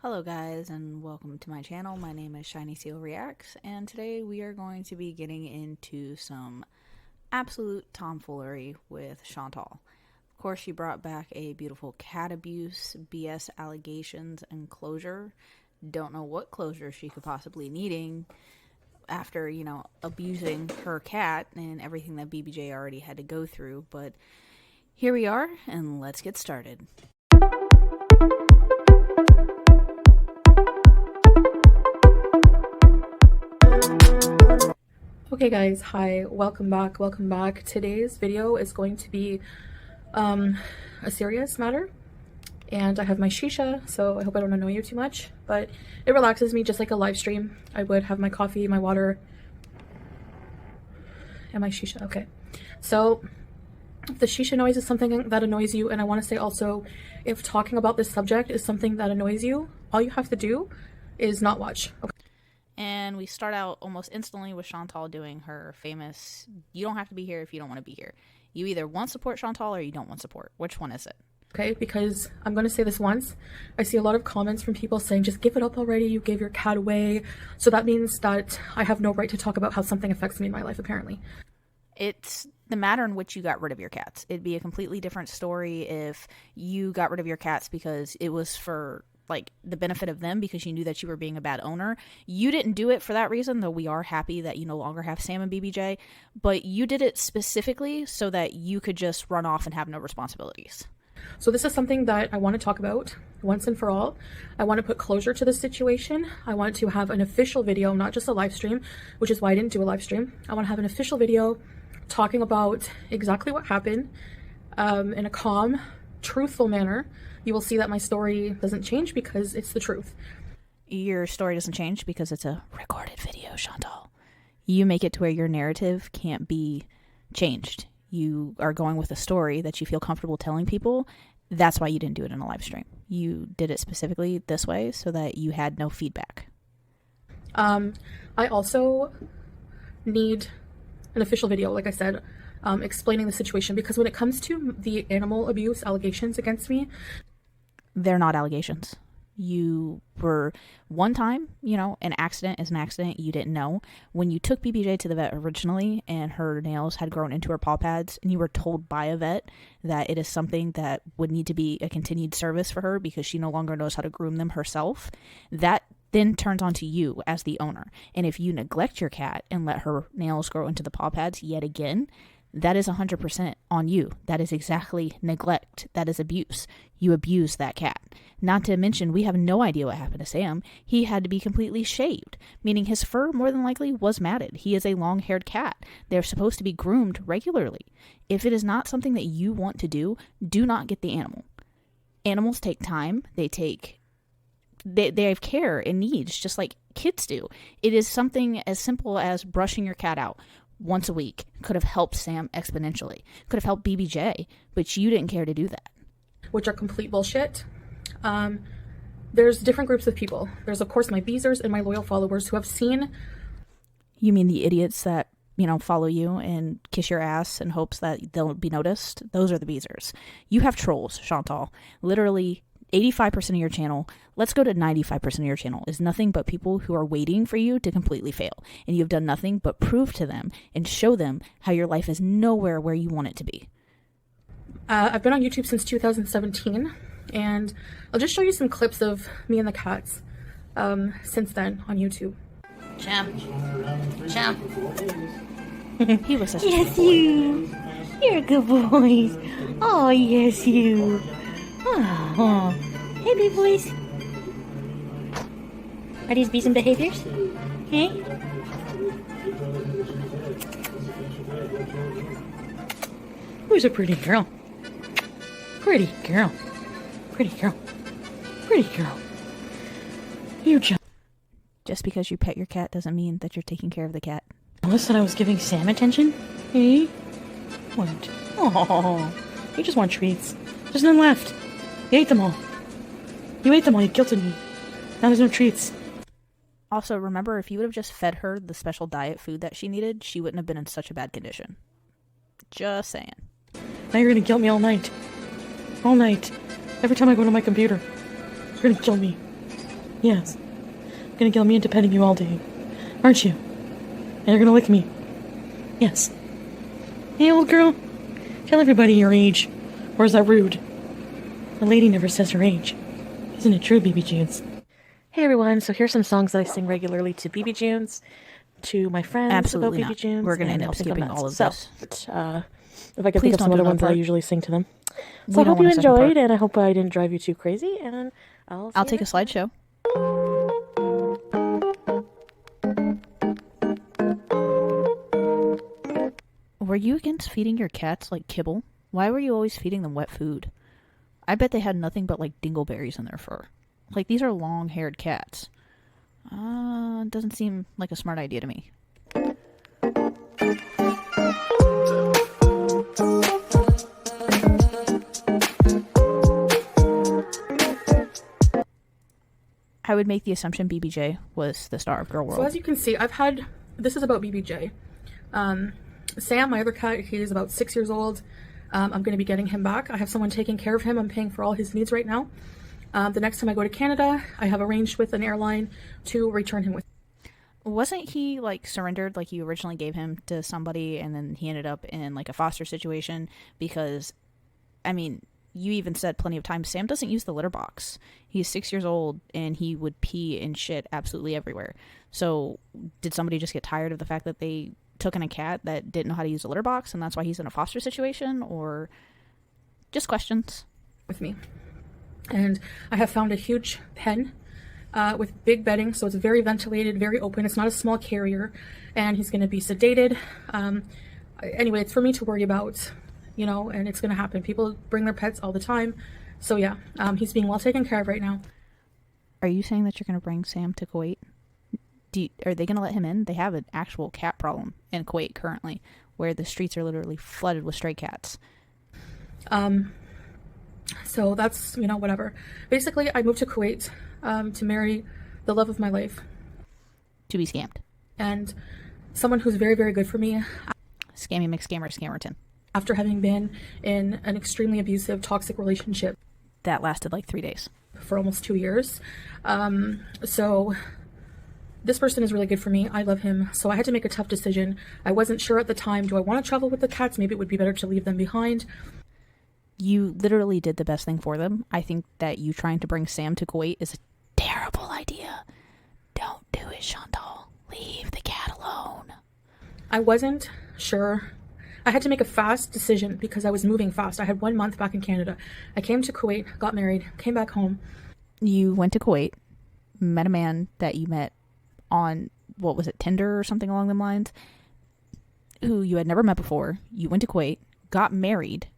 Hello guys and welcome to my channel. My name is Shiny Seal Reacts and today we are going to be getting into some absolute tomfoolery with Chantal. Of course, she brought back a beautiful cat abuse, BS allegations, and closure. Don't know what closure she could possibly needing after, abusing her cat and everything that BBJ already had to go through, but here we are and let's get started. Okay guys, hi, welcome back. Today's video is going to be a serious matter, and I have my shisha, so I hope I don't annoy you too much, but it relaxes me just like a live stream. I would have my coffee, my water, and my shisha. Okay, so if the shisha noise is something that annoys you, and I want to say also, if talking about this subject is something that annoys you, all you have to do is not watch. Okay. And we start out almost instantly with Chantal doing her famous, you don't have to be here if you don't want to be here. You either want support, Chantal, or you don't want support. Which one is it? Okay, because I'm going to say this once. I see a lot of comments from people saying, just give it up already, you gave your cat away. So that means that I have no right to talk about how something affects me in my life, apparently. It's the matter in which you got rid of your cats. It'd be a completely different story if you got rid of your cats because it was for the benefit of them because you knew that you were being a bad owner. You didn't do it for that reason, though we are happy that you no longer have Sam and BBJ, but you did it specifically so that you could just run off and have no responsibilities. So this is something that I want to talk about once and for all. I want to put closure to this situation. I want to have an official video, not just a live stream, which is why I didn't do a live stream. I want to have an official video talking about exactly what happened in a calm, truthful manner. You will see that my story doesn't change because it's the truth. Your story doesn't change because it's a recorded video, Chantal. You make it to where your narrative can't be changed. You are going with a story that you feel comfortable telling people. That's why you didn't do it in a live stream. You did it specifically this way so that you had no feedback. I also need an official video, like I said, explaining the situation, because when it comes to the animal abuse allegations against me, they're not allegations. You were one time, an accident is an accident. You didn't know. When you took BBJ to the vet originally and her nails had grown into her paw pads and you were told by a vet that it is something that would need to be a continued service for her because she no longer knows how to groom them herself, that then turns onto you as the owner. And if you neglect your cat and let her nails grow into the paw pads yet again, that is 100% on you. That is exactly neglect. That is abuse. You abuse that cat. Not to mention, we have no idea what happened to Sam. He had to be completely shaved, meaning his fur more than likely was matted. He is a long-haired cat. They're supposed to be groomed regularly. If it is not something that you want to do not get the animal. Animals take time. They have care and needs, just like kids do. It is something as simple as brushing your cat out once a week could have helped Sam exponentially, could have helped BBJ, but you didn't care to do that. Which are complete bullshit. There's different groups of people. There's, of course, my beezers and my loyal followers who have seen... You mean the idiots that, follow you and kiss your ass in hopes that they'll be noticed? Those are the beezers. You have trolls, Chantal. Literally 85% of your channel, let's go to 95% of your channel, is nothing but people who are waiting for you to completely fail. And you've done nothing but prove to them and show them how your life is nowhere where you want it to be. I've been on YouTube since 2017, and I'll just show you some clips of me and the cats since then on YouTube. Champ. Champ. He was such a Yes, you. You're a good boy. Oh, yes, you. Oh, hey, big boys. Are these decent behaviors? Hey? Who's a pretty girl? Pretty girl. Pretty girl. Pretty girl. You Just because you pet your cat doesn't mean that you're taking care of the cat. Alice said I was giving Sam attention? Hey? What? Oh, you just want treats. There's none left. You ate them all. You ate them all. You guilted me. Now there's no treats. Also, remember, if you would have just fed her the special diet food that she needed, she wouldn't have been in such a bad condition. Just saying. Now you're gonna guilt me all night. All night. Every time I go to my computer. You're gonna kill me. Yes. You're gonna guilt me into petting you all day, aren't you? And you're gonna lick me. Yes. Hey, old girl. Tell everybody your age. Or is that rude? A lady never says her age. Isn't it true, BB Junes? Hey, everyone. So here's some songs that I sing regularly to BB Junes, to my friends Absolutely about BB not. Junes. We're going to and end up I'll think skipping that. all of So, this. if I could Please think of don't some do other another ones that I part. usually sing to them. We So I don't hope you want a second part. enjoyed, and I hope I didn't drive you too crazy, and I'll Take a slideshow. Were you against feeding your cats like kibble? Why were you always feeding them wet food? I bet they had nothing but like dingleberries in their fur. Like, these are long-haired cats. Doesn't seem like a smart idea to me. I would make the assumption BBJ was the star of Girl World. So as you can see, this is about BBJ. Sam, my other cat, he's about 6 years old. I'm going to be getting him back. I have someone taking care of him. I'm paying for all his needs right now. The next time I go to Canada, I have arranged with an airline to return him with. Wasn't he like surrendered, like you originally gave him to somebody, and then he ended up in like a foster situation? Because, I mean, you even said plenty of times Sam doesn't use the litter box. He's 6 years old and he would pee and shit absolutely everywhere. So did somebody just get tired of the fact that they took in a cat that didn't know how to use a litter box, and that's why he's in a foster situation? Or just questions with me? And I have found a huge pen with big bedding, so it's very ventilated, very open. It's not a small carrier, and he's going to be sedated. Anyway, it's for me to worry about, you know, and it's going to happen. People bring their pets all the time. So yeah, he's being well taken care of right now. Are you saying that you're going to bring Sam to Kuwait? Are they going to let him in? They have an actual cat problem in Kuwait currently, where the streets are literally flooded with stray cats. So that's, you know, whatever. Basically, I moved to Kuwait to marry the love of my life. To be scammed. And someone who's very, very good for me. Scammy McScammer Scammerton. After having been in an extremely abusive, toxic relationship. That lasted like 3 days. For almost 2 years. So this person is really good for me. I love him. So I had to make a tough decision. I wasn't sure at the time. Do I want to travel with the cats? Maybe it would be better to leave them behind. You literally did the best thing for them. I think that you trying to bring Sam to Kuwait is a terrible idea. Don't do it, Chantal. Leave the cat alone. I wasn't sure. I had to make a fast decision because I was moving fast. I had 1 month back in Canada. I came to Kuwait, got married, came back home. You went to Kuwait, met a man that you met on, what was it, Tinder or something along the lines, who you had never met before. You went to Kuwait, got married,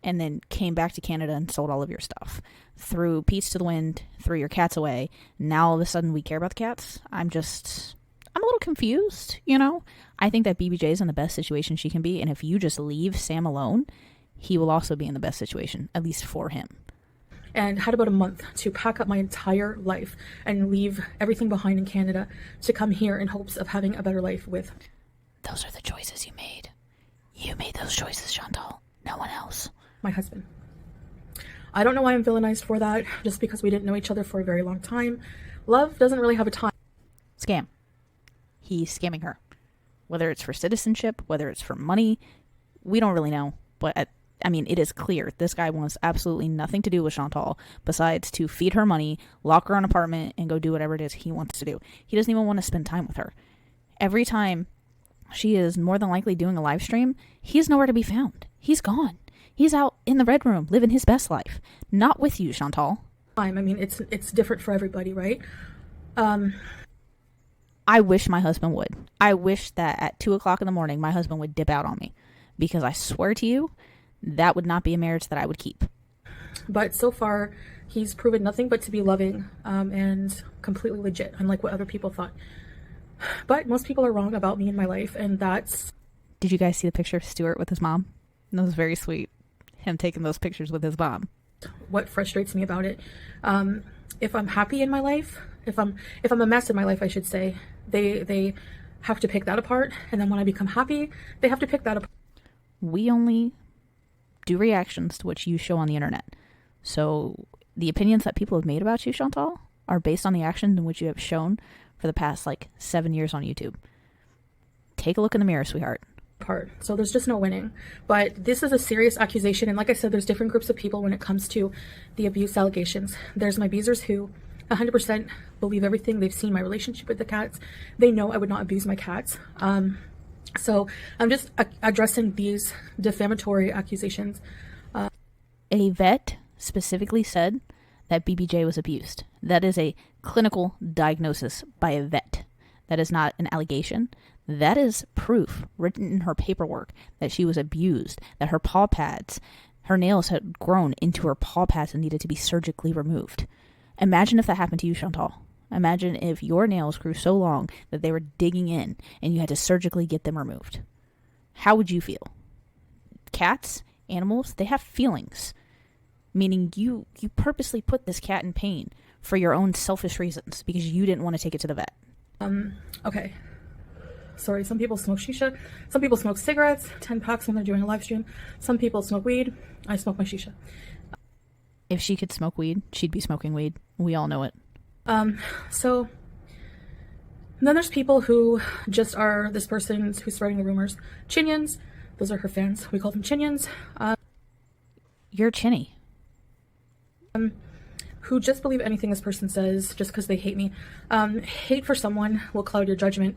and then came back to Canada and sold all of your stuff. Threw Pete's to the wind, threw your cats away. Now all of a sudden we care about the cats? I'm a little confused, you know? I think that BBJ is in the best situation she can be, and if you just leave Sam alone, he will also be in the best situation, at least for him. And had about a month to pack up my entire life and leave everything behind in Canada to come here in hopes of having a better life with. Those are the choices you made. You made those choices, Chantal. No one else. My husband. I don't know why I'm villainized for that, just because we didn't know each other for a very long time. Love doesn't really have a time. Scam. He's scamming her. Whether it's for citizenship, whether it's for money, we don't really know. But, I mean, it is clear this guy wants absolutely nothing to do with Chantal besides to feed her money, lock her in an apartment, and go do whatever it is he wants to do. He doesn't even want to spend time with her. Every time she is more than likely doing a live stream, he's nowhere to be found. He's gone. He's out in the red room living his best life. Not with you, Chantal. I mean, it's different for everybody, right? I wish my husband would. I wish that at 2 o'clock in the morning, my husband would dip out on me. Because I swear to you, that would not be a marriage that I would keep. But so far, he's proven nothing but to be loving and completely legit, unlike what other people thought. But most people are wrong about me and my life, and that's... Did you guys see the picture of Stuart with his mom? That was very sweet. Him taking those pictures with his mom. What frustrates me about it. If I'm happy in my life, if I'm a mess in my life, I should say, they have to pick that apart. And then when I become happy, they have to pick that apart. We only do reactions to what you show on the internet. So the opinions that people have made about you, Chantal, are based on the actions in which you have shown for the past 7 years on YouTube. Take a look in the mirror, sweetheart. Part. So there's just no winning. But this is a serious accusation, and like I said, there's different groups of people when it comes to the abuse allegations. There's my abusers who 100% believe everything. They've seen my relationship with the cats. They know I would not abuse my cats. So I'm just addressing these defamatory accusations. A vet specifically said that BBJ was abused. That is a clinical diagnosis by a vet. That is not an allegation. That is proof written in her paperwork that she was abused, that her paw pads, her nails had grown into her paw pads and needed to be surgically removed. Imagine if that happened to you, Chantal. Imagine if your nails grew so long that they were digging in and you had to surgically get them removed. How would you feel? Cats, animals, they have feelings. Meaning you purposely put this cat in pain for your own selfish reasons because you didn't want to take it to the vet. Okay. Sorry, some people smoke shisha. Some people smoke cigarettes, 10 packs when they're doing a live stream. Some people smoke weed. I smoke my shisha. If she could smoke weed, she'd be smoking weed. We all know it. So then there's people who just are this person who's spreading the rumors. Chinians. Those are her fans. We call them Chinians. You're chinny. Who just believe anything this person says just because they hate me. Hate for someone will cloud your judgment.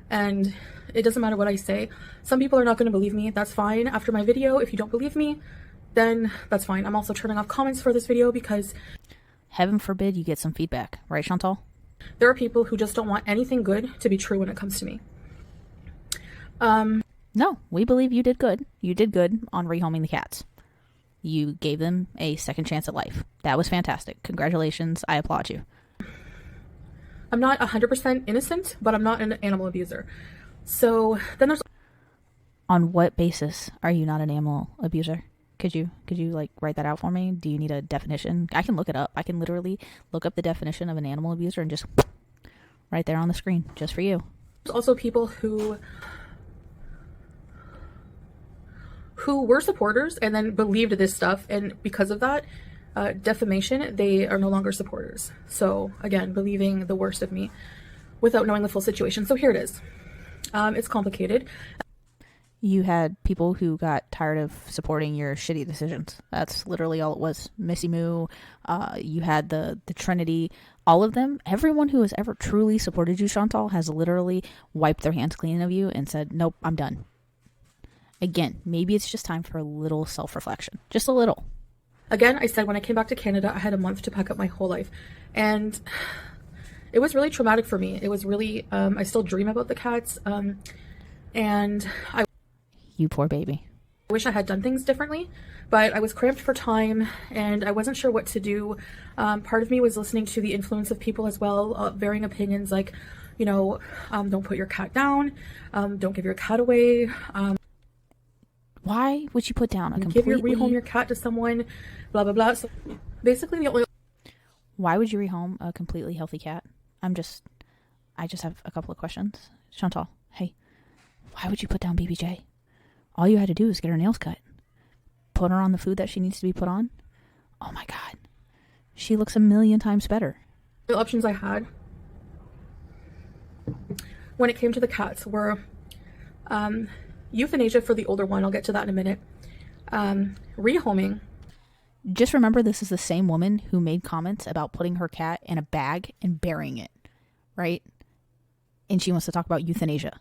And it doesn't matter what I say. Some people are not going to believe me. That's fine. After my video, if you don't believe me, then that's fine. I'm also turning off comments for this video because heaven forbid you get some feedback. Right, Chantal? There are people who just don't want anything good to be true when it comes to me. No, we believe you did good. You did good on rehoming the cats. You gave them a second chance at life. That was fantastic. Congratulations. I applaud you. I'm not 100% innocent, but I'm not an animal abuser. So then there's... On what basis are you not an animal abuser? Could you write that out for me? Do you need a definition? I can look it up. I can literally look up the definition of an animal abuser and just right there on the screen, just for you. There's also people who were supporters and then believed this stuff, and because of that defamation, they are no longer supporters. So again, believing the worst of me without knowing the full situation. So here it is. It's complicated. You had people who got tired of supporting your shitty decisions. That's literally all it was. Missy Moo, you had the Trinity, all of them. Everyone who has ever truly supported you, Chantal, has literally wiped their hands clean of you and said, nope, I'm done. Again, maybe it's just time for a little self-reflection. Just a little. Again, I said when I came back to Canada, I had a month to pack up my whole life. And it was really traumatic for me. It was really, I still dream about the cats. And you poor baby. I wish I had done things differently, but I was cramped for time and I wasn't sure what to do. Part of me was listening to the influence of people as well, varying opinions like, don't put your cat down, don't give your cat away. Why would you put down a completely... rehome your cat to someone, blah, blah, blah. So basically the only... Why would you rehome a completely healthy cat? I just have a couple of questions. Chantal, hey, why would you put down BBJ? All you had to do is get her nails cut. Put her on the food that she needs to be put on. Oh my God. She looks a million times better. The options I had when it came to the cats were euthanasia for the older one. I'll get to that in a minute. Rehoming. Just remember, this is the same woman who made comments about putting her cat in a bag and burying it, right? And she wants to talk about euthanasia.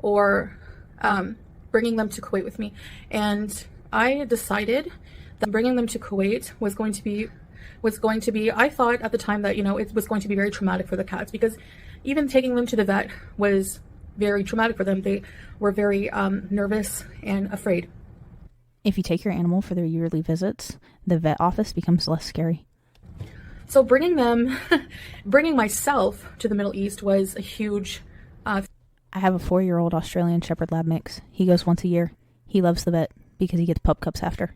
Or bringing them to Kuwait with me. And I decided that bringing them to Kuwait was going to be, I thought at the time that, it was going to be very traumatic for the cats, because even taking them to the vet was very traumatic for them. They were very nervous and afraid. If you take your animal for their yearly visits, the vet office becomes less scary. So bringing myself to the Middle East was a huge... I have a 4-year-old Australian Shepherd Lab mix. He goes once a year. He loves the vet because he gets pup cups after.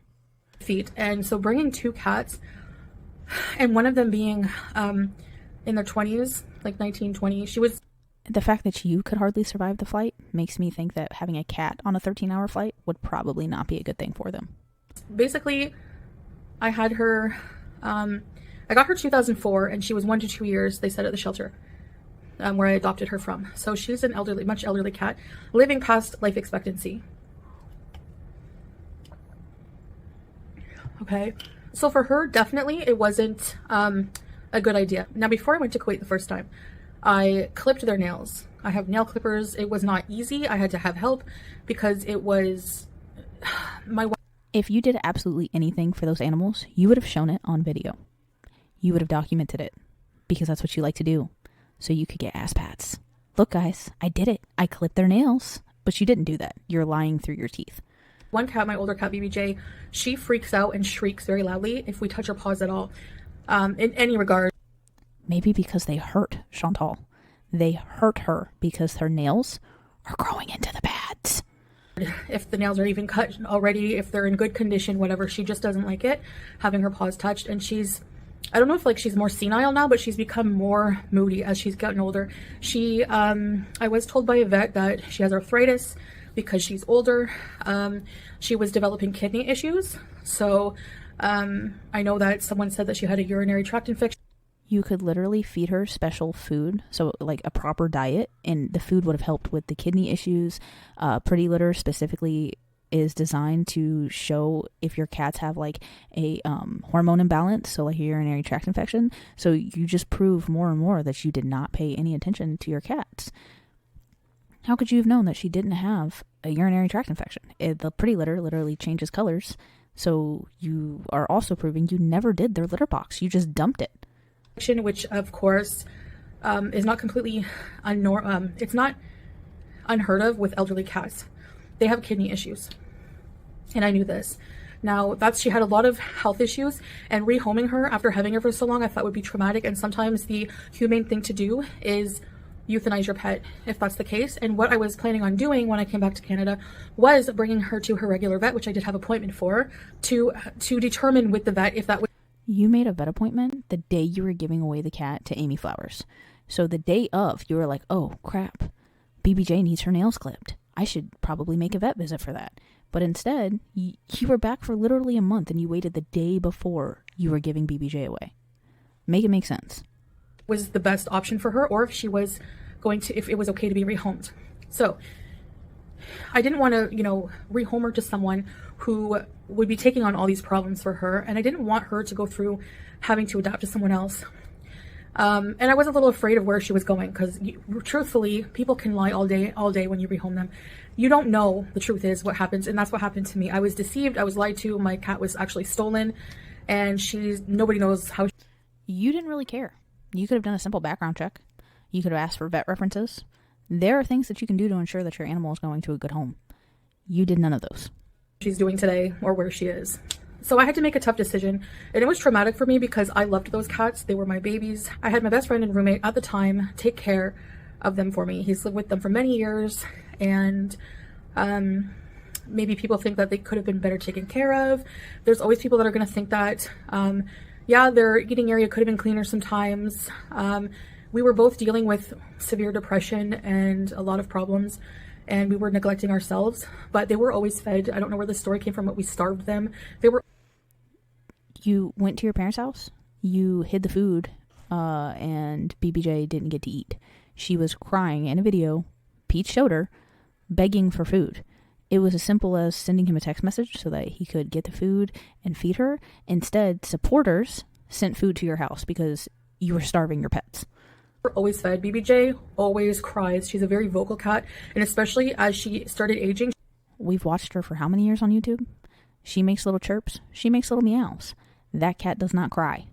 Feet. And so bringing 2 cats, and one of them being in their 20s, like 19, 20, she was... The fact that you could hardly survive the flight makes me think that having a cat on a 13-hour flight would probably not be a good thing for them. Basically, I had her, I I got her 2004, and she was 1 to 2 years, they said, at the shelter where I adopted her from. So she's an elderly, much elderly cat, living past life expectancy. Okay, so for her, definitely it wasn't a good idea. Now, before I went to Kuwait the first time, I clipped their nails. I have nail clippers. It was not easy. I had to have help because it was my. If you did absolutely anything for those animals, you would have shown it on video. You would have documented it because that's what you like to do. So you could get ass pats. Look, guys, I did it. I clipped their nails. But you didn't do that. You're lying through your teeth. One cat, my older cat, BBJ, she freaks out and shrieks very loudly if we touch her paws at all, in any regard. Maybe because they hurt Chantal. They hurt her because her nails are growing into the pads. If the nails are even cut already, if they're in good condition, whatever, she just doesn't like it, having her paws touched. And I don't know if she's more senile now, but she's become more moody as she's gotten older. I was told by a vet that she has arthritis because she's older. She was developing kidney issues. So I know that someone said that she had a urinary tract infection. You could literally feed her special food, so like a proper diet, and the food would have helped with the kidney issues. Pretty Litter specifically is designed to show if your cats have like a hormone imbalance, so like a urinary tract infection. So you just prove more and more that you did not pay any attention to your cats. How could you have known that she didn't have a urinary tract infection? The Pretty Litter literally changes colors, so you are also proving you never did their litter box. You just dumped it. Which of course is not completely it's not unheard of with elderly cats. They have kidney issues, and I knew this. Now, she had a lot of health issues, and rehoming her after having her for so long I thought would be traumatic. And sometimes the humane thing to do is euthanize your pet if that's the case. And what I was planning on doing when I came back to Canada was bringing her to her regular vet, which I did have appointment for, to determine with the vet if that would. You made a vet appointment the day you were giving away the cat to Amy Flowers. So the day of, you were like, oh crap, BBJ needs her nails clipped. I should probably make a vet visit for that. But instead, you were back for literally a month and you waited the day before you were giving BBJ away. Make it make sense. Was the best option for her, or if she was if it was okay to be rehomed. So I didn't want to, rehome her to someone who would be taking on all these problems for her. And I didn't want her to go through having to adapt to someone else. And I was a little afraid of where she was going because truthfully, people can lie all day when you rehome them. You don't know the truth is what happens. And that's what happened to me. I was deceived. I was lied to. My cat was actually stolen, and nobody knows how. You didn't really care. You could have done a simple background check. You could have asked for vet references. There are things that you can do to ensure that your animal is going to a good home. You did none of those. She's doing today or where she is. So I had to make a tough decision, and it was traumatic for me because I loved those cats. They were my babies. I had my best friend and roommate at the time take care of them for me. He's lived with them for many years, and maybe people think that they could have been better taken care of. There's always people that are going to think that, their eating area could have been cleaner sometimes. We were both dealing with severe depression and a lot of problems, and we were neglecting ourselves, but they were always fed. I don't know where the story came from, but we starved them. You went to your parents' house, you hid the food, and BBJ didn't get to eat. She was crying in a video, Pete showed her, begging for food. It was as simple as sending him a text message so that he could get the food and feed her. Instead, supporters sent food to your house because you were starving your pets. We're always fed. BBJ always cries. She's a very vocal cat, and especially as she started aging. We've watched her for how many years on YouTube? She makes little chirps. She makes little meows. That cat does not cry.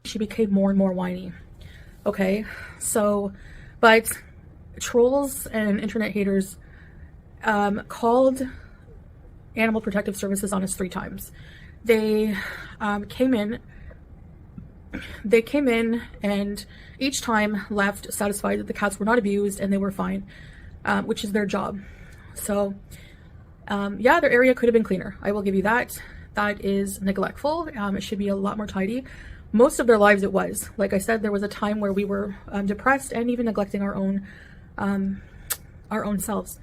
She became more and more whiny. Okay, but trolls and internet haters called Animal Protective Services on us 3 times. They came in and each time left satisfied that the cats were not abused and they were fine, which is their job. So their area could have been cleaner. I will give you that. That is neglectful. It should be a lot more tidy. Most of their lives it was. Like I said, there was a time where we were depressed and even neglecting our own selves.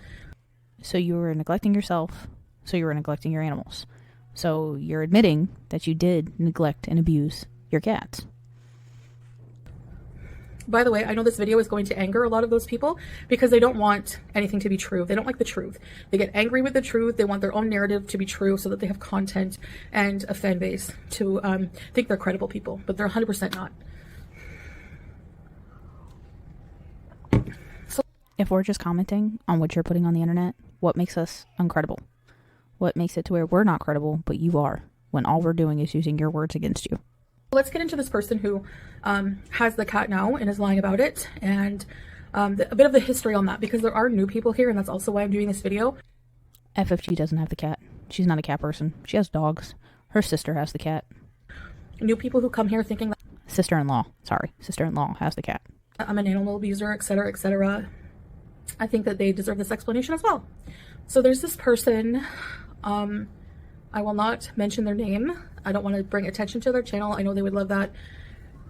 So you were neglecting yourself, so you were neglecting your animals. So you're admitting that you did neglect and abuse your cats. By the way, I know this video is going to anger a lot of those people because they don't want anything to be true. They don't like the truth. They get angry with the truth. They want their own narrative to be true so that they have content and a fan base to think they're credible people, but they're 100% not. So If we're just commenting on what you're putting on the internet, what makes us uncredible? What makes it to where we're not credible, but you are, when all we're doing is using your words against you? let's get into this person who has the cat now and is lying about it, and a bit of the history on that, because there are new people here, and that's also why I'm doing this video. FFG doesn't have the cat. She's not a cat person. She has dogs. Her sister has the cat. New people who come here thinking that Sister-in-law. Sorry. Sister-in-law has the cat. I'm an animal abuser, etc., etc. I think that they deserve this explanation as well. So there's this person, I will not mention their name. I don't want to bring attention to their channel. I know they would love that.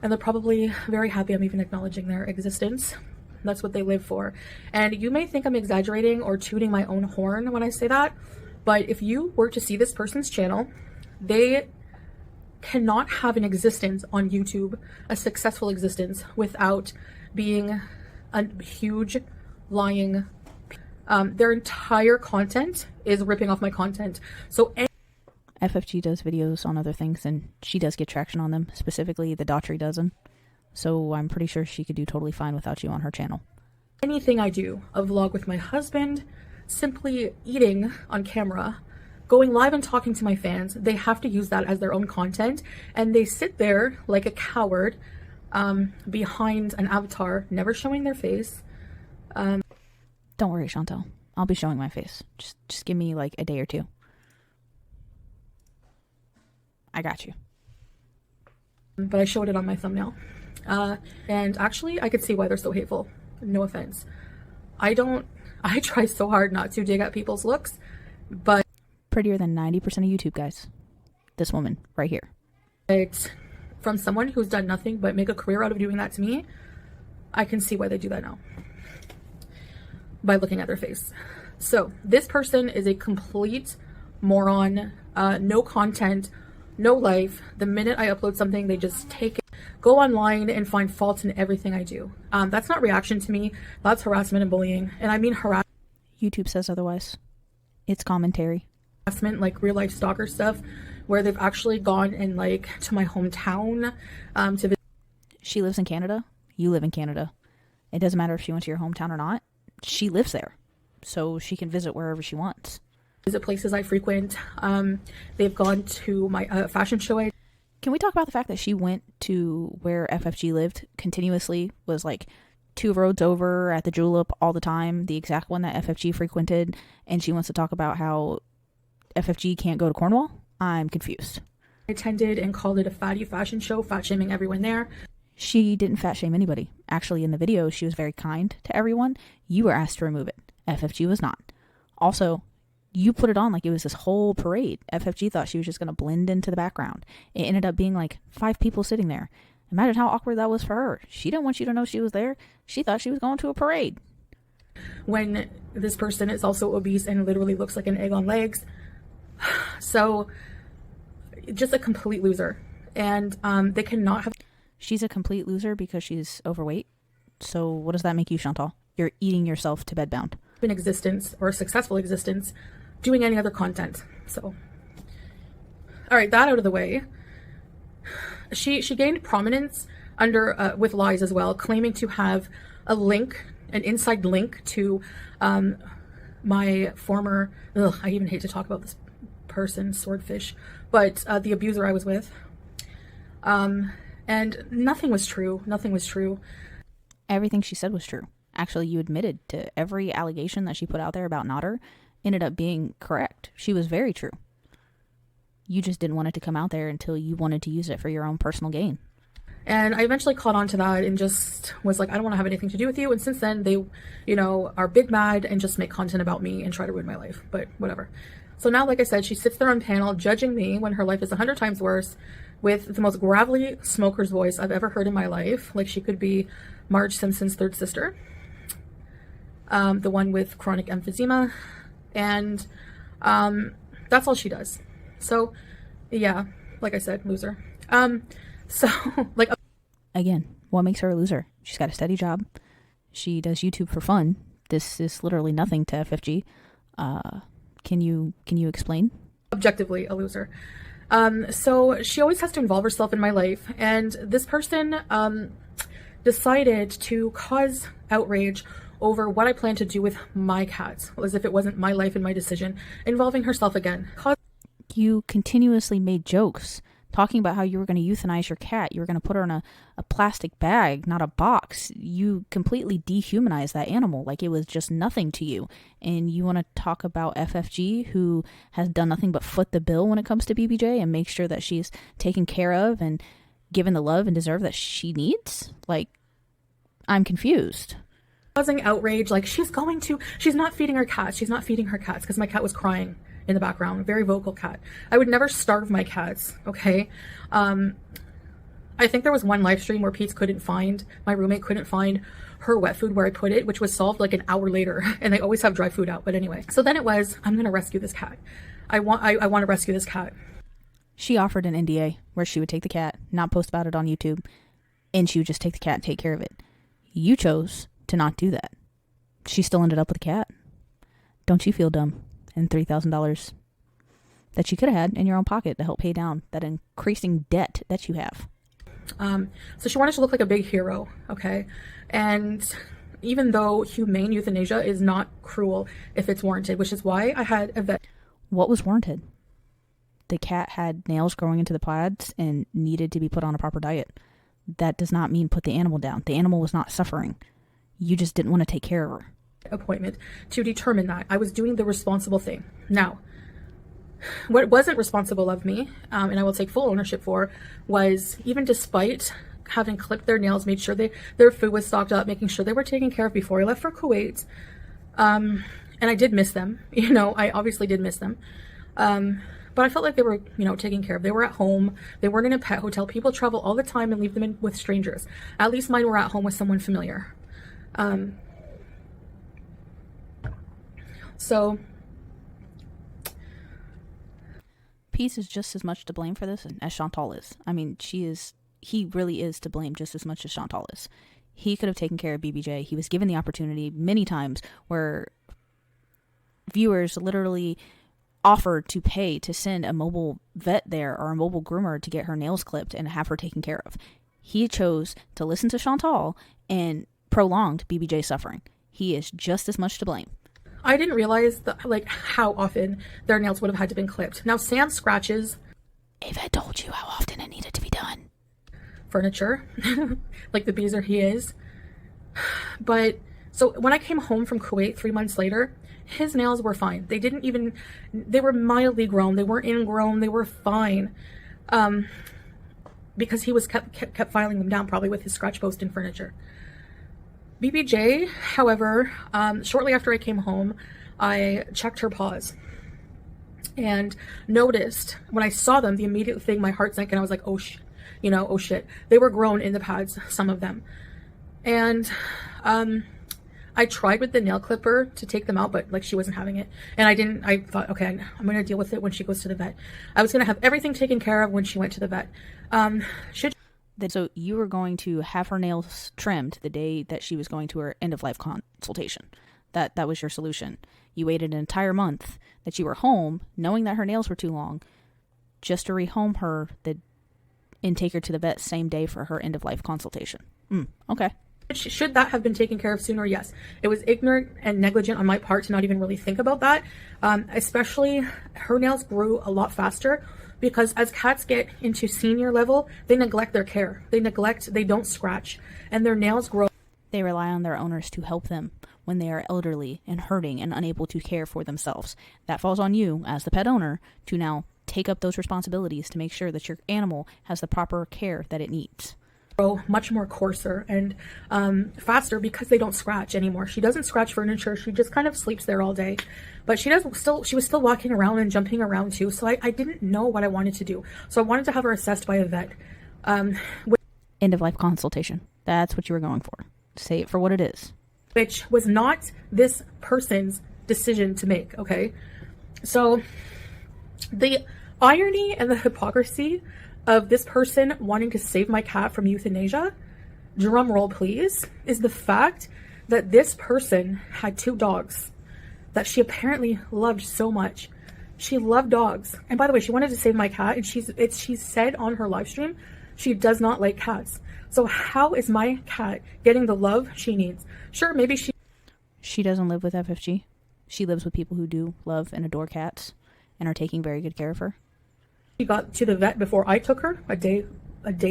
And they're probably very happy I'm even acknowledging their existence. That's what they live for. And you may think I'm exaggerating or tooting my own horn when I say that, but if you were to see this person's channel, they cannot have an existence on YouTube, a successful existence, without being a huge lying. Their entire content is ripping off my content. So FFG does videos on other things, and she does get traction on them, specifically the Daughtry dozen. So I'm pretty sure she could do totally fine without you on her channel. anything I do, a vlog with my husband, simply eating on camera, going live and talking to my fans, they have to use that as their own content, and they sit there like a coward behind an avatar, never showing their face. Don't worry, Chantel. I'll be showing my face. Just give me like a day or two. I got you. But I showed it on my thumbnail. And actually, I could see why they're so hateful. No offense. I try so hard not to dig at people's looks, but Prettier than 90% of YouTube guys. This woman right here. from someone who's done nothing but make a career out of doing that to me, I can see why they do that now by looking at their face. So this person is a complete moron, no content, no life. The minute I upload something, they just take it, go online and find fault in everything I do. That's not reaction to me. That's harassment and bullying. And I mean YouTube says otherwise. It's commentary. harassment, like real life stalker stuff, where they've actually gone and like to my hometown to visit. She lives in Canada. You live in Canada. It doesn't matter if she went to your hometown or not. She lives there. So she can visit wherever she wants. Visit places I frequent. They've gone to my fashion show. Can we talk about the fact that she went to where FFG lived continuously, was like 2 roads over at the Julep all the time, the exact one that FFG frequented, and she wants to talk about how FFG can't go to Cornwall? I'm confused. I attended and called it a fatty fashion show, fat shaming everyone there. She didn't fat shame anybody. Actually, in the video, she was very kind to everyone. You were asked to remove it. FFG was not. Also, you put it on like it was this whole parade. FFG thought she was just going to blend into the background. It ended up being like 5 people sitting there. Imagine how awkward that was for her. She didn't want you to know she was there. She thought she was going to a parade. When this person is also obese and literally looks like an egg on legs. So, just a complete loser. And they cannot have... She's a complete loser because she's overweight. So what does that make you, Chantal? You're eating yourself to bedbound. an existence or a successful existence doing any other content. So, all right, that out of the way. She gained prominence under with lies as well, claiming to have a link, an inside link to my former, I even hate to talk about this person, Swordfish, but the abuser I was with. And nothing was true. Nothing was true. Everything she said was true. Actually, you admitted to every allegation that she put out there about Nodder ended up being correct. She was very true. You just didn't want it to come out there until you wanted to use it for your own personal gain. And I eventually caught on to that and just was like, I don't want to have anything to do with you. And since then, they, are big mad and just make content about me and try to ruin my life. But whatever. So now, like I said, she sits there on panel judging me when her life is 100 times worse, with the most gravelly smoker's voice I've ever heard in my life. Like she could be Marge Simpson's third sister. The one with chronic emphysema. And that's all she does. So, yeah, like I said, loser. So, like... Again, What makes her a loser? She's got a steady job. She does YouTube for fun. This is literally nothing to FFG. Can you explain? Objectively a loser. So she always has to involve herself in my life, and this person decided to cause outrage over what I plan to do with my cats, as if it wasn't my life and my decision, involving herself again. You continuously made jokes talking about how you were going to euthanize your cat. You were going to put her in a plastic bag, not a box. You completely dehumanized that animal like it was just nothing to you. And you want to talk about FFG, who has done nothing but foot the bill when it comes to BBJ and make sure that she's taken care of and given the love and deserve that she needs? Like, I'm confused. Causing outrage, like she's not feeding her cats. She's not feeding her cats because my cat was crying in the background. Very vocal cat. I would never starve my cats, okay? I think there was one live stream where my roommate couldn't find her wet food where I put it, which was solved like an hour later, and they always have dry food out. But anyway, so then it was, I'm gonna rescue this cat. I want to rescue this cat. She offered an NDA where she would take the cat, not post about it on YouTube, and she would just take the cat and take care of it. You chose to not do that. She still ended up with a cat. Don't you feel dumb? And $3,000 that you could have had in your own pocket to help pay down that increasing debt that you have. So she wanted to look like a big hero, okay? And even though humane euthanasia is not cruel if it's warranted, which is why I had a vet. What was warranted? The cat had nails growing into the pads and needed to be put on a proper diet. That does not mean put the animal down. The animal was not suffering. You just didn't want to take care of her. Appointment to determine that I was doing the responsible thing. Now, what wasn't responsible of me, and I will take full ownership for, was even despite having clipped their nails, made sure their food was stocked up, making sure they were taken care of before I left for Kuwait. And I did miss them. I obviously did miss them. But I felt like they were, taken care of. They were at home. They weren't in a pet hotel. People travel all the time and leave them with strangers. At least mine were at home with someone familiar. So Peace is just as much to blame for this as Chantal is. I mean, he really is to blame just as much as Chantal is. He could have taken care of BBJ. He was given the opportunity many times where viewers literally offered to pay to send a mobile vet there or a mobile groomer to get her nails clipped and have her taken care of. He chose to listen to Chantal and prolonged BBJ's suffering. He is just as much to blame. I didn't realize how often their nails would have had to been clipped. Now, Sam scratches. Ava told you how often it needed to be done. Furniture, like the beezer he is. But so when I came home from Kuwait 3 months later, his nails were fine. They were mildly grown. They weren't ingrown. They were fine. Because he was kept filing them down, probably with his scratch post and furniture. BBJ, however, shortly after I came home, I checked her paws and noticed when I saw them, the immediate thing, my heart sank and I was like, oh shit. They were grown in the pads, some of them. And I tried with the nail clipper to take them out, but she wasn't having it. And I thought, okay, I'm going to deal with it when she goes to the vet. I was going to have everything taken care of when she went to the vet. So you were going to have her nails trimmed the day that she was going to her end-of-life consultation. That was your solution. You waited an entire month that you were home, knowing that her nails were too long, just to rehome her and take her to the vet same day for her end-of-life consultation. Okay. Should that have been taken care of sooner? Yes. It was ignorant and negligent on my part to not even really think about that. Especially her nails grew a lot faster because as cats get into senior level, they neglect their care. They don't scratch, and their nails grow. They rely on their owners to help them when they are elderly and hurting and unable to care for themselves. That falls on you as the pet owner to now take up those responsibilities to make sure that your animal has the proper care that it needs. Much more coarser and faster because they don't scratch anymore. She doesn't scratch furniture. She just kind of sleeps there all day. But she was still walking around and jumping around too. So I didn't know what I wanted to do. So I wanted to have her assessed by a vet. End of life consultation. That's what you were going for. Say it for what it is. Which was not this person's decision to make, okay? So the irony and the hypocrisy of this person wanting to save my cat from euthanasia drum roll please, is the fact that this person had 2 dogs that she apparently loved so much. She loved dogs. And by the way, she wanted to save my cat, and she said on her live stream she does not like cats. So how is my cat getting the love she needs? Sure, maybe she doesn't live with FFG. She lives with people who do love and adore cats and are taking very good care of her. She got to the vet before I took her, a day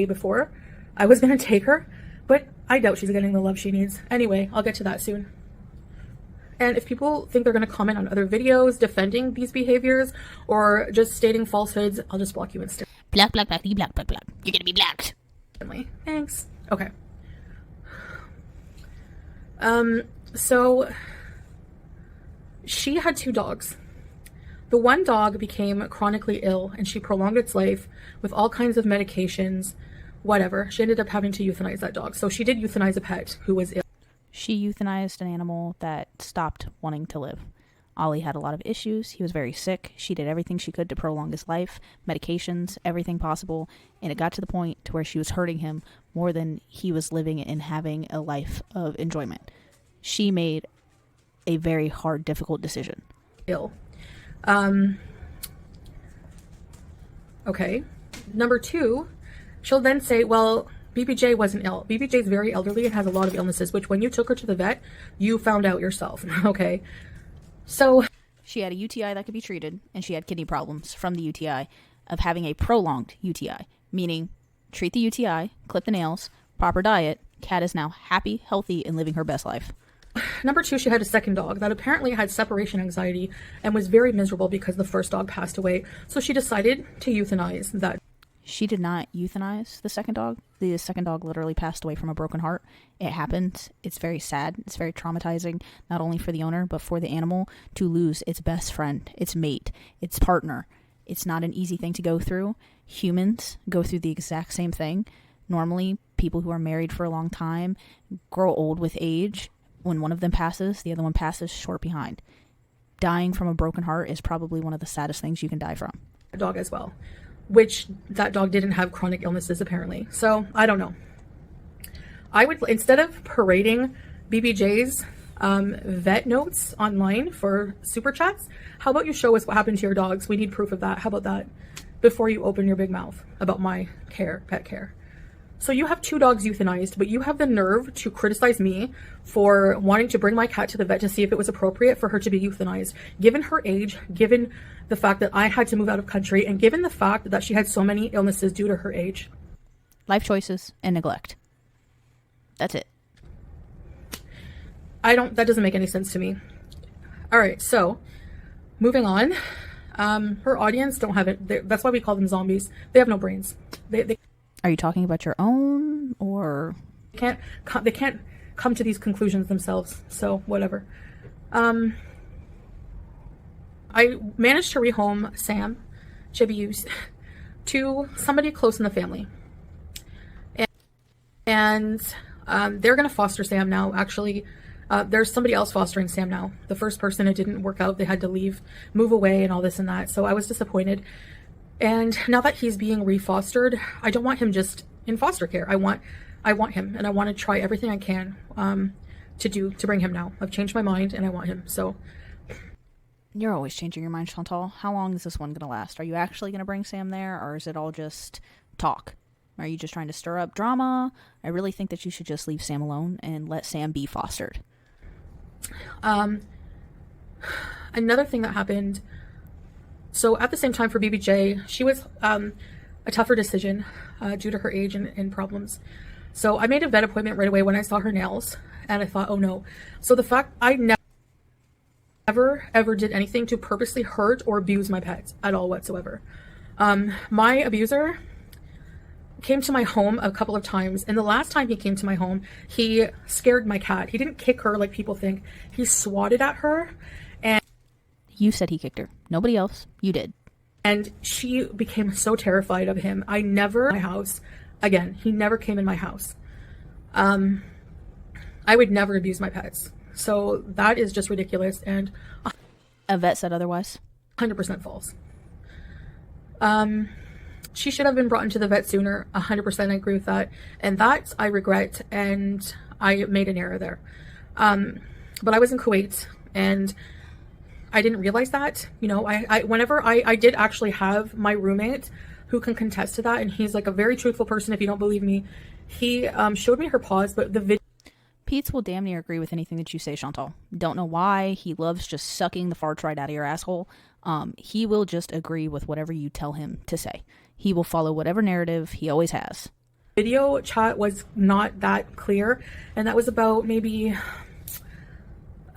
before I was going to take her, but I doubt she's getting the love she needs. Anyway, I'll get to that soon. And if people think they're going to comment on other videos defending these behaviors or just stating falsehoods, I'll just block you instantly. Black, black, black, black, black, black. You're going to be blacked. Thanks. Okay. So she had 2 dogs. The one dog became chronically ill, and she prolonged its life with all kinds of medications, whatever. She ended up having to euthanize that dog. So she did euthanize a pet who was ill. She euthanized an animal that stopped wanting to live. Ollie had a lot of issues. He was very sick. She did everything she could to prolong his life, medications, everything possible, and it got to the point to where she was hurting him more than he was living and having a life of enjoyment. She made a very hard, difficult decision. Ill. Okay. Number 2, she'll then say, well, BBJ wasn't ill. BBJ is very elderly and has a lot of illnesses, which when you took her to the vet, you found out yourself. Okay. So she had a UTI that could be treated, and she had kidney problems from the UTI of having a prolonged UTI, meaning treat the UTI, clip the nails, proper diet. Cat is now happy, healthy, and living her best life. Number 2, she had a second dog that apparently had separation anxiety and was very miserable because the first dog passed away. So she decided to euthanize that. She did not euthanize the second dog. The second dog literally passed away from a broken heart. It happened. It's very sad. It's very traumatizing, not only for the owner, but for the animal to lose its best friend, its mate, its partner. It's not an easy thing to go through. Humans go through the exact same thing. Normally, people who are married for a long time grow old with age. When one of them passes, the other one passes short behind. Dying from a broken heart is probably one of the saddest things you can die from. Dog as well, which that dog didn't have chronic illnesses apparently. So I don't know. I would, instead of parading BBJ's vet notes online for super chats, how about you show us what happened to your dogs? We need proof of that. How about that? Before you open your big mouth about my pet care. So you have 2 dogs euthanized, but you have the nerve to criticize me for wanting to bring my cat to the vet to see if it was appropriate for her to be euthanized. Given her age, given the fact that I had to move out of country, and given the fact that she had so many illnesses due to her age. Life choices and neglect. That's it. That doesn't make any sense to me. All right, so moving on. Her audience don't have it. That's why we call them zombies. They have no brains. They Are you talking about your own, or? They can't come to these conclusions themselves, so whatever. I managed to rehome Sam, Chibius, to somebody close in the family. And they're going to foster Sam now. Actually, there's somebody else fostering Sam now. The first person, it didn't work out. They had to leave, move away, and all this and that. So I was disappointed. And now that he's being refostered, I don't want him just in foster care. I want him, and I want to try everything I can to bring him now. I've changed my mind, and I want him. So you're always changing your mind, Chantal. How long is this one going to last? Are you actually going to bring Sam there, or is it all just talk? Are you just trying to stir up drama? I really think that you should just leave Sam alone and let Sam be fostered. Another thing that happened. So at the same time for BBJ, she was a tougher decision due to her age and problems. So I made a vet appointment right away when I saw her nails, and I thought, oh no. So the fact I never ever did anything to purposely hurt or abuse my pets at all whatsoever. My abuser came to my home a couple of times, and the last time he came to my home, he scared my cat. He didn't kick her like people think. He swatted at her. You said he kicked her. Nobody else. You did. And she became so terrified of him. My house. Again, he never came in my house. I would never abuse my pets. So that is just ridiculous. And a vet said otherwise. 100% false. She should have been brought into the vet sooner. 100% I agree with that. And that I regret, and I made an error there. But I was in Kuwait, and I didn't realize that. You know, whenever I did actually have my roommate who can contest to that, and he's like a very truthful person. If you don't believe me, he showed me her paws, but the video. Pete's will damn near agree with anything that you say, Chantal. Don't know why. He loves just sucking the farts right out of your asshole. He will just agree with whatever you tell him to say. He will follow whatever narrative he always has. Video chat was not that clear, and that was about maybe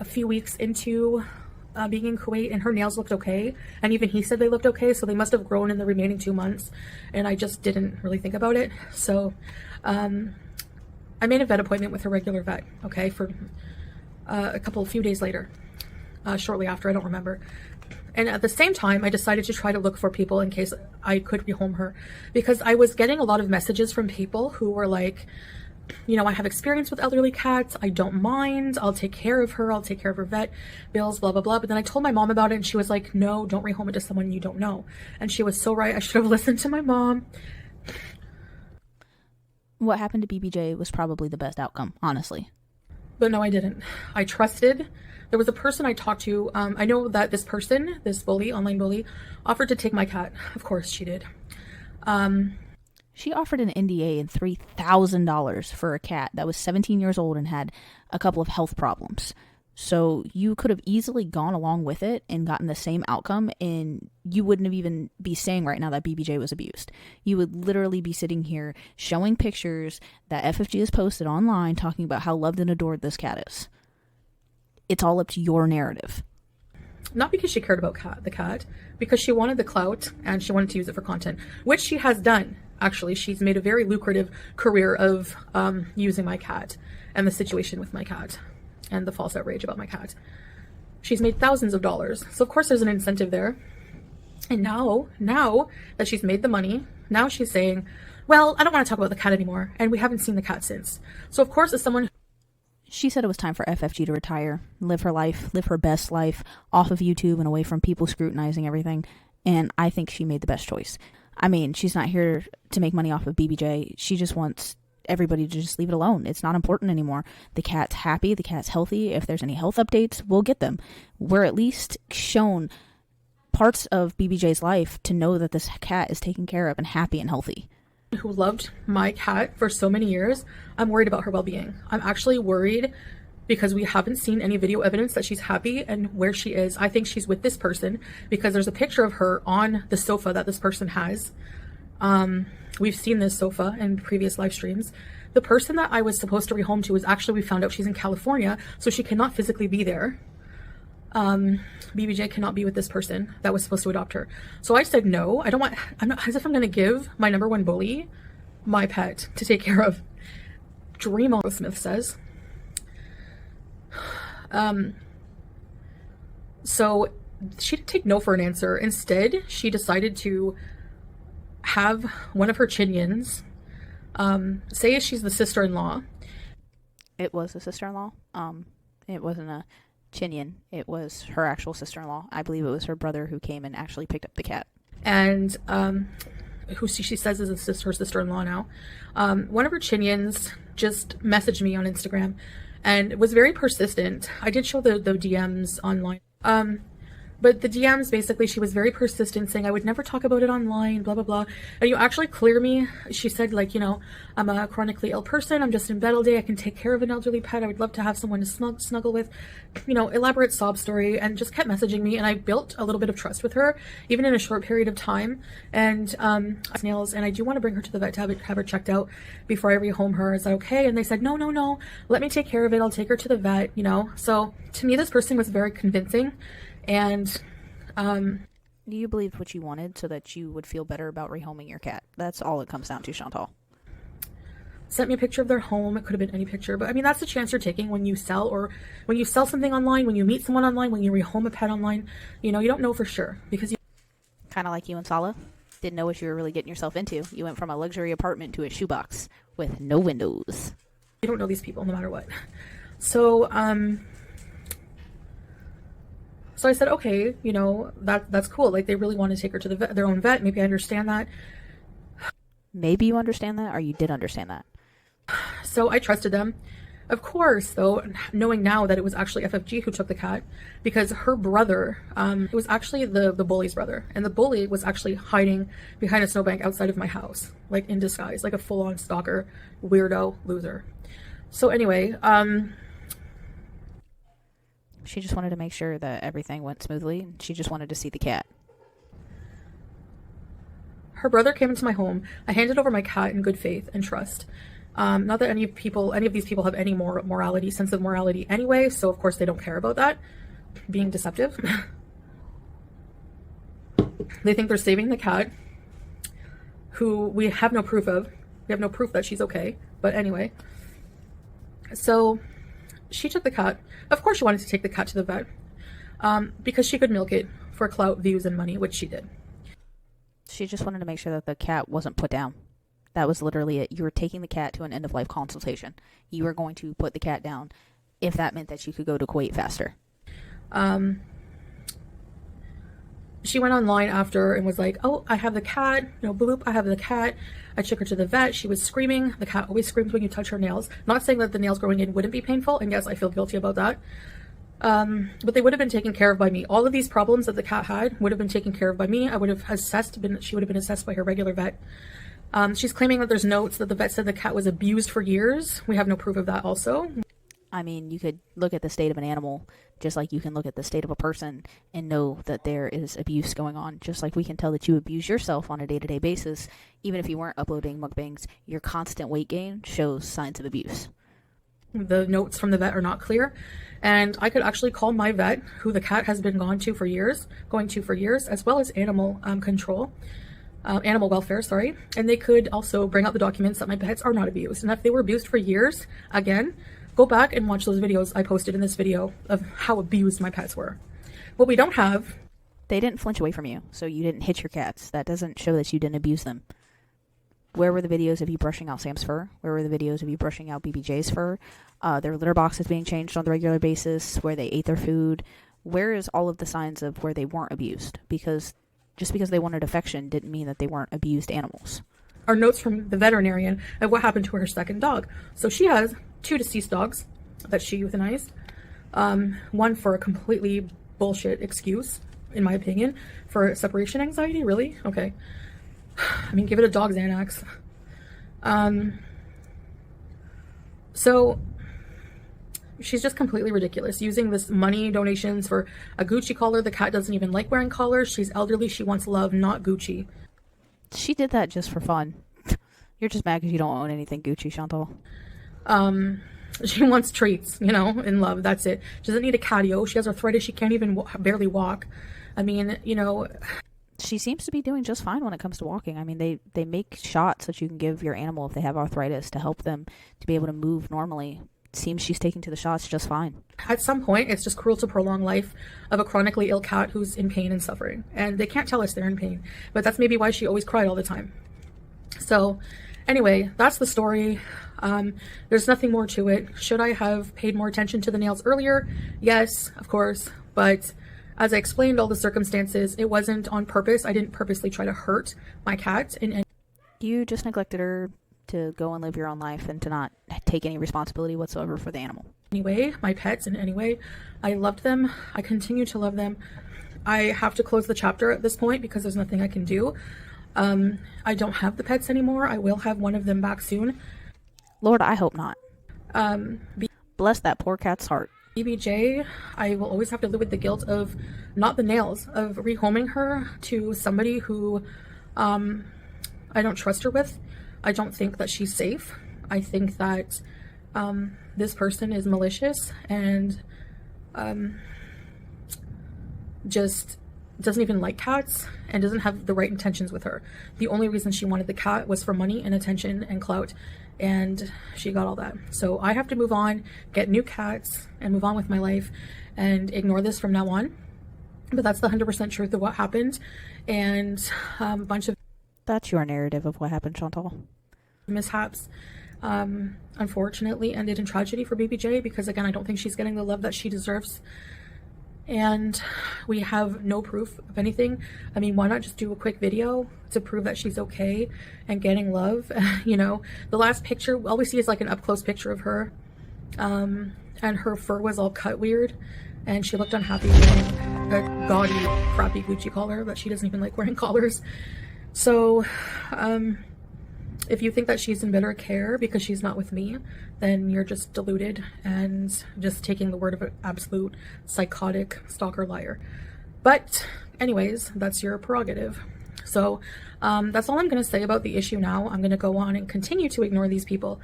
a few weeks into being in Kuwait, and her nails looked okay, and even he said they looked okay, so they must have grown in the remaining 2 months, and I just didn't really think about it. So I made a vet appointment with a regular vet, okay, for a few days later, shortly after, I don't remember. And at the same time, I decided to try to look for people in case I could rehome her, because I was getting a lot of messages from people who were like, you know, I have experience with elderly cats. I don't mind. I'll take care of her. I'll take care of her vet bills, blah, blah, blah. But then I told my mom about it, and she was like, no, don't rehome it to someone you don't know. And she was so right. I should have listened to my mom. What happened to BBJ was probably the best outcome, honestly. But no, I didn't. I trusted. There was a person I talked to. I know that this person, this bully, online bully, offered to take my cat. Of course she did. She offered an NDA and $3,000 for a cat that was 17 years old and had a couple of health problems. So you could have easily gone along with it and gotten the same outcome, and you wouldn't have even be saying right now that BBJ was abused. You would literally be sitting here showing pictures that FFG has posted online talking about how loved and adored this cat is. It's all up to your narrative. Not because she cared about the cat, because she wanted the clout and she wanted to use it for content, which she has done. Actually, she's made a very lucrative career of using my cat and the situation with my cat and the false outrage about my cat. She's made thousands of dollars. So of course there's an incentive there. And now that she's made the money, now she's saying, well, I don't want to talk about the cat anymore. And we haven't seen the cat since. So of course, as someone... She said it was time for FFG to retire, live her life, live her best life off of YouTube and away from people scrutinizing everything. And I think she made the best choice. I mean, she's not here to make money off of BBJ. She just wants everybody to just leave it alone. It's not important anymore. The cat's happy. The cat's healthy. If there's any health updates, we'll get them. We're at least shown parts of BBJ's life to know that this cat is taken care of and happy and healthy. Who loved my cat for so many years, I'm worried about her well-being. I'm actually worried because we haven't seen any video evidence that she's happy and where she is. I think she's with this person because there's a picture of her on the sofa that this person has. We've seen this sofa in previous live streams. The person that I was supposed to rehome to is actually, we found out she's in California, so she cannot physically be there. BBJ cannot be with this person that was supposed to adopt her. So I said no. I'm not, as if I'm going to give my number one bully my pet to take care of. Dream on, Smith says. So she didn't take no for an answer. Instead, she decided to have one of her chinians say she's the sister-in-law. It was a sister-in-law. It wasn't a chinian. It was her actual sister-in-law. I believe it was her brother who came and actually picked up the cat. And who she says is her sister-in-law now. One of her chinians just messaged me on Instagram and was very persistent. I did show the DMs online. But the DMs, basically, she was very persistent, saying I would never talk about it online, blah, blah, blah. And you actually clear me. She said, like, you know, I'm a chronically ill person. I'm just in bed all day. I can take care of an elderly pet. I would love to have someone to snuggle with, you know, elaborate sob story, and just kept messaging me. And I built a little bit of trust with her, even in a short period of time. And nails, and I do want to bring her to the vet to have her checked out before I rehome her. Is that okay? And they said, no, let me take care of it. I'll take her to the vet, you know. So to me, this person was very convincing. And you believed what you wanted so that you would feel better about rehoming your cat. That's all it comes down to, Chantal. Sent me a picture of their home. It could have been any picture, but I mean, that's the chance you're taking when you sell, or when you sell something online, when you meet someone online, when you rehome a pet online. You know, you don't know for sure, because you kind of like you and Sala didn't know what you were really getting yourself into. You went from a luxury apartment to a shoebox with no windows. You don't know these people no matter what. So I said, okay, you know, that's cool. Like, they really want to take her to their own vet. Maybe I understand that. Maybe you understand that, or you did understand that. So I trusted them. Of course, though, knowing now that it was actually FFG who took the cat, because her brother, it was actually the bully's brother, and the bully was actually hiding behind a snowbank outside of my house, like in disguise, like a full-on stalker, weirdo, loser. So anyway, She just wanted to make sure that everything went smoothly. She just wanted to see the cat. her brother came into my home. I handed over my cat in good faith and trust. Not that any of these people have any morality, sense of morality anyway, so of course they don't care about that. Being deceptive. They think they're saving the cat, who we have no proof of. We have no proof that she's okay, but anyway. So she took the cat. Of course she wanted to take the cat to the vet, because she could milk it for clout, views, and money, which she did. She just wanted to make sure that the cat wasn't put down. That was literally it. You were taking the cat to an end-of-life consultation. You were going to put the cat down if that meant that you could go to Kuwait faster. She went online after and was like, oh, I have the cat, bloop, I have the cat. I took her to the vet. She was screaming. The cat always screams when you touch her nails. Not saying that the nails growing in wouldn't be painful, and yes, I feel guilty about that. But they would have been taken care of by me. All of these problems that the cat had would have been taken care of by me. I would have she would have been assessed by her regular vet. She's claiming that there's notes that the vet said the cat was abused for years. We have no proof of that also. I mean, you could look at the state of an animal just like you can look at the state of a person and know that there is abuse going on. Just like we can tell that you abuse yourself on a day-to-day basis, even if you weren't uploading mukbangs, your constant weight gain shows signs of abuse. The notes from the vet are not clear, and I could actually call my vet, who the cat has been going to for years, as well as animal animal welfare, sorry, and they could also bring out the documents that my pets are not abused. And if they were abused for years, again, go back and watch those videos I posted in this video of how abused my pets were. What we don't have... They didn't flinch away from you, so you didn't hit your cats. That doesn't show that you didn't abuse them. Where were the videos of you brushing out Sam's fur? Where were the videos of you brushing out BBJ's fur? Their litter boxes being changed on a regular basis, where they ate their food. Where is all of the signs of where they weren't abused? Because just because they wanted affection didn't mean that they weren't abused animals. Our notes from the veterinarian of what happened to her second dog. So she has 2 deceased dogs that she euthanized. One for a completely bullshit excuse, in my opinion, for separation anxiety. Really? Okay. I mean, give it a dog Xanax. So she's just completely ridiculous, using this money donations for a Gucci collar. The cat doesn't even like wearing collars. She's elderly. She wants love, not Gucci. She did that just for fun. You're just mad because you don't own anything Gucci, Chantal. She wants treats, and love. That's it. She doesn't need a catio. She has arthritis. She can't even barely walk. I mean, She seems to be doing just fine when it comes to walking. I mean, they make shots that you can give your animal if they have arthritis to help them to be able to move normally. It seems she's taking to the shots just fine. At some point, it's just cruel to prolong life of a chronically ill cat who's in pain and suffering. And they can't tell us they're in pain. But that's maybe why she always cried all the time. So, anyway, that's the story. There's nothing more to it. Should I have paid more attention to the nails earlier? Yes, of course. But as I explained all the circumstances, it wasn't on purpose. I didn't purposely try to hurt my cat. You just neglected her to go and live your own life and to not take any responsibility whatsoever for the animal. Anyway, my pets in any way, I loved them. I continue to love them. I have to close the chapter at this point because there's nothing I can do. I don't have the pets anymore. I will have one of them back soon. Lord, I hope not. Bless that poor cat's heart. BBJ, I will always have to live with the guilt of, not the nails, of rehoming her to somebody who I don't trust her with. I don't think that she's safe. I think that this person is malicious and just doesn't even like cats and doesn't have the right intentions with her. The only reason she wanted the cat was for money and attention and clout, and she got all that. So I have to move on, get new cats, and move on with my life and ignore this from now on. But that's the 100% truth of what happened, and a bunch of... That's your narrative of what happened, Chantal. Mishaps unfortunately ended in tragedy for BBJ because, again, I don't think she's getting the love that she deserves. and we have no proof of anything. I mean, why not just do a quick video to prove that she's okay and getting love? You know, the last picture, all we see is like an up-close picture of her, and her fur was all cut weird, and she looked unhappy wearing a gaudy, crappy Gucci collar that she doesn't even like wearing collars. So, if you think that she's in better care because she's not with me, then you're just deluded and just taking the word of an absolute psychotic stalker liar. But anyways, that's your prerogative. So that's all I'm going to say about the issue now. I'm going to go on and continue to ignore these people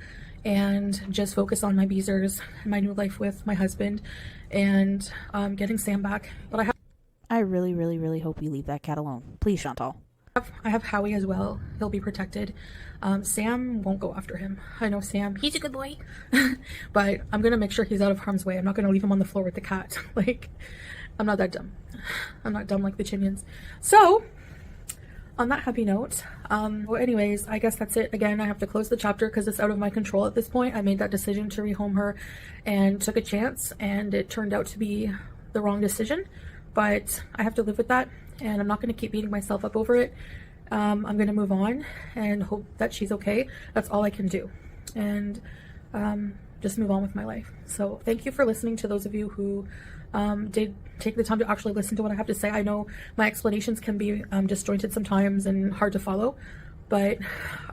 and just focus on my Beezers and my new life with my husband and getting Sam back. But I really, really, really hope you leave that cat alone. Please, Chantal. I have Howie as well. He'll be protected. Sam won't go after him. I know Sam. He's a good boy. But I'm going to make sure he's out of harm's way. I'm not going to leave him on the floor with the cat. Like, I'm not that dumb. I'm not dumb like the Chimians. So, on that happy note, well, anyways, I guess that's it. Again, I have to close the chapter because it's out of my control at this point. I made that decision to rehome her and took a chance, and it turned out to be the wrong decision. But I have to live with that, and I'm not going to keep beating myself up over it. I'm going to move on and hope that she's okay. That's all I can do. And just move on with my life. So thank you for listening, to those of you who did take the time to actually listen to what I have to say. I know my explanations can be disjointed sometimes and hard to follow, but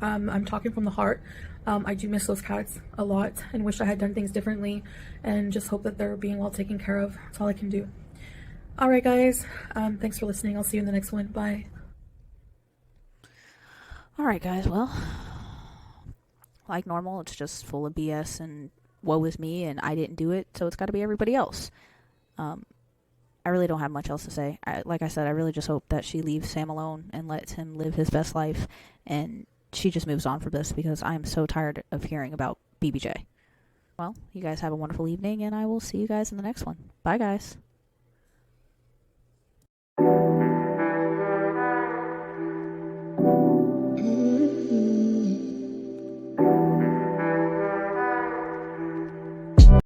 I'm talking from the heart. I do miss those cats a lot and wish I had done things differently, and just hope that they're being well taken care of. That's all I can do. All right, guys. Thanks for listening. I'll see you in the next one. Bye. All right, guys. Well, like normal, it's just full of BS and woe is me, and I didn't do it, so it's got to be everybody else. I really don't have much else to say. Like I said, I really just hope that she leaves Sam alone and lets him live his best life, and she just moves on from this, because I am so tired of hearing about BBJ. Well, you guys have a wonderful evening, and I will see you guys in the next one. Bye, guys.